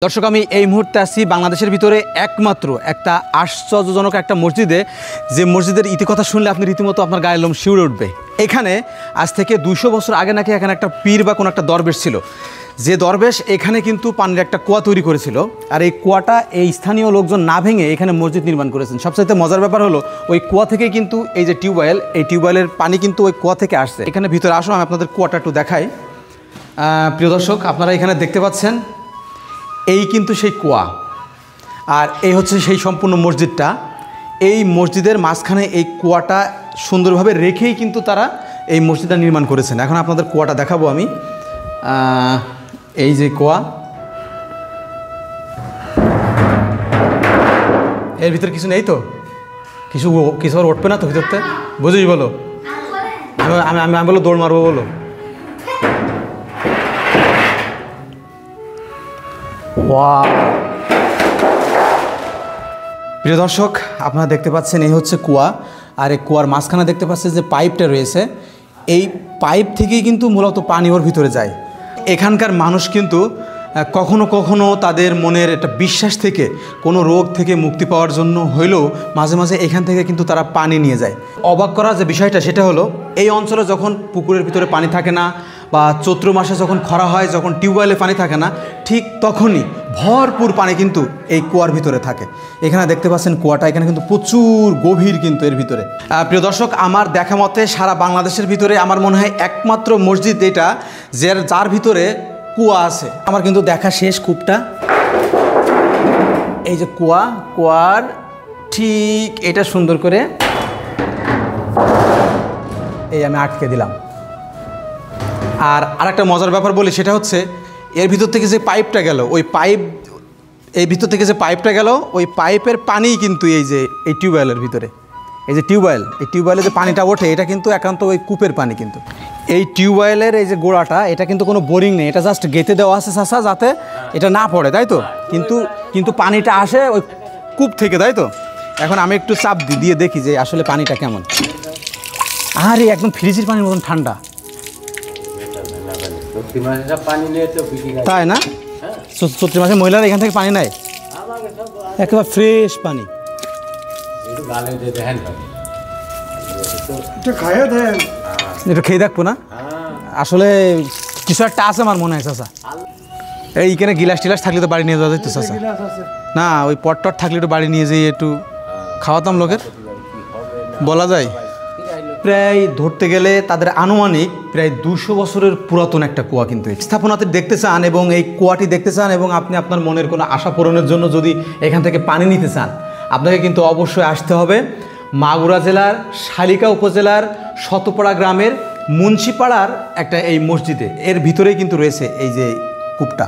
দর্শক আমি এই মুহূর্তে আছি বাংলাদেশের ভিতরে একমাত্র একটা আশ্চর্যজনক একটা মসজিদে, যে মসজিদের ইতিকথা শুনলে আপনি রীতিমতো আপনার গায়ের লোম শিউরে উঠবে। এখানে আজ থেকে 200 বছর আগে নাকি এখানে একটা পীর বা কোনো একটা দরবেশ ছিল, যে দরবেশ এখানে কিন্তু পানির একটা কুয়া তৈরি করেছিল, আর এই কুয়াটা এই স্থানীয় লোকজন না ভেঙে এখানে মসজিদ নির্মাণ করেছেন। সবচাইতে মজার ব্যাপার হলো ওই কুয়া থেকে কিন্তু এই যে টিউবওয়েল, এই টিউবওয়েলের পানি কিন্তু ওই কুয়া থেকে আসছে। এখানে ভিতরে আসো, আমি আপনাদের কুয়াটা একটু দেখাই। প্রিয় দর্শক, আপনারা এখানে দেখতে পাচ্ছেন এই কিন্তু সেই কুয়া, আর এই হচ্ছে সেই সম্পূর্ণ মসজিদটা। এই মসজিদের মাঝখানে এই কুয়াটা সুন্দরভাবে রেখেই কিন্তু তারা এই মসজিদটা নির্মাণ করেছেন। এখন আপনাদের কুয়াটা দেখাবো আমি। এই যে কুয়া, এর ভিতরে কিছু নেই তো, কিছু আর উঠবে না তো ভিতরতে, বুঝিস বলো? আমি বলো দৌড় মারবো বলো। প্রিয় দর্শক, আপনারা দেখতে পাচ্ছেন এই হচ্ছে কুয়া, আর এই কুয়ার মাঝখানে দেখতে পাচ্ছেন যে পাইপটা রয়েছে। এই পাইপ থেকেই কিন্তু মূলত পানি ওর ভিতরে যায়। এখানকার মানুষ কিন্তু কখনো কখনো তাদের মনের একটা বিশ্বাস থেকে কোনো রোগ থেকে মুক্তি পাওয়ার জন্য হইলেও মাঝে মাঝে এখান থেকে কিন্তু তারা পানি নিয়ে যায়। অবাক করা যে বিষয়টা সেটা হলো, এই অঞ্চলে যখন পুকুরের ভিতরে পানি থাকে না, বা চৈত্র মাসে যখন খরা হয়, যখন টিউবওয়েলে পানি থাকে না, ঠিক তখনই ভরপুর পানি কিন্তু এই কুয়ার ভিতরে থাকে। এখানে দেখতে পাচ্ছেন কুয়াটা, এখানে কিন্তু প্রচুর গভীর কিন্তু এর ভিতরে। প্রিয় দর্শক, আমার দেখা মতে সারা বাংলাদেশের ভিতরে আমার মনে হয় একমাত্র মসজিদ এটা যার ভিতরে কুয়া আছে। আমার কিন্তু দেখা শেষ কূপটা, এই যে কুয়ার ঠিক এটা সুন্দর করে এই আমি আটকে দিলাম। আর আরেকটা মজার ব্যাপার বলি, সেটা হচ্ছে এর ভিতর থেকে যে পাইপটা গেল, ওই ভিতর থেকে যে পাইপটা গেল, ওই পাইপের পানিই কিন্তু এই যে এই টিউবওয়েলের ভিতরে, এই যে টিউবওয়েলে যে পানিটা ওঠে, এটা কিন্তু একান্ত ওই কূপের পানি। কিন্তু এই টিউবওয়েলের এই যে গোড়াটা, এটা কিন্তু কোনো বোরিং নেই, এটা জাস্ট গেঁথে দেওয়া আছে চাষা, যাতে এটা না পড়ে, তাই তো? কিন্তু পানিটা আসে ওই কূপ থেকে, তাই তো? এখন আমি একটু চাপ দিয়ে দেখি যে আসলে পানিটা কেমন। আরে একদম ফ্রিজের পানির মতন ঠান্ডা, তাই না? চৈত্র মাসে মহিলারা এখান থেকে পানি নেয়, একেবারে ফ্রেশ পানি। একটু খেয়ে দেখবো না? আসলে কিছু একটা আছে আমার মনে হয় চাচা। এইখানে গিলাস টিলাস থাকলে তো বাড়ি নিয়ে যাওয়া যেত চাচা। না, ওই পট থাকলে একটু বাড়ি নিয়ে যেয়ে একটু খাওয়াতাম লোকের, বলা যায়। প্রায় ধরতে গেলে তাদের আনুমানিক প্রায় 200 বছরের পুরাতন একটা কুয়া কিন্তু স্থাপনাতে দেখতে চান, এবং এই কুয়াটি দেখতে চান, এবং আপনি আপনার মনের কোনো আশা পূরণের জন্য যদি এখান থেকে পানি নিতে চান, আপনাকে কিন্তু অবশ্যই আসতে হবে মাগুরা জেলার শালিকা উপজেলার শতপাড়া গ্রামের মুন্সিপাড়ার একটা এই মসজিদে। এর ভিতরেই কিন্তু রয়েছে এই যে কূপটা।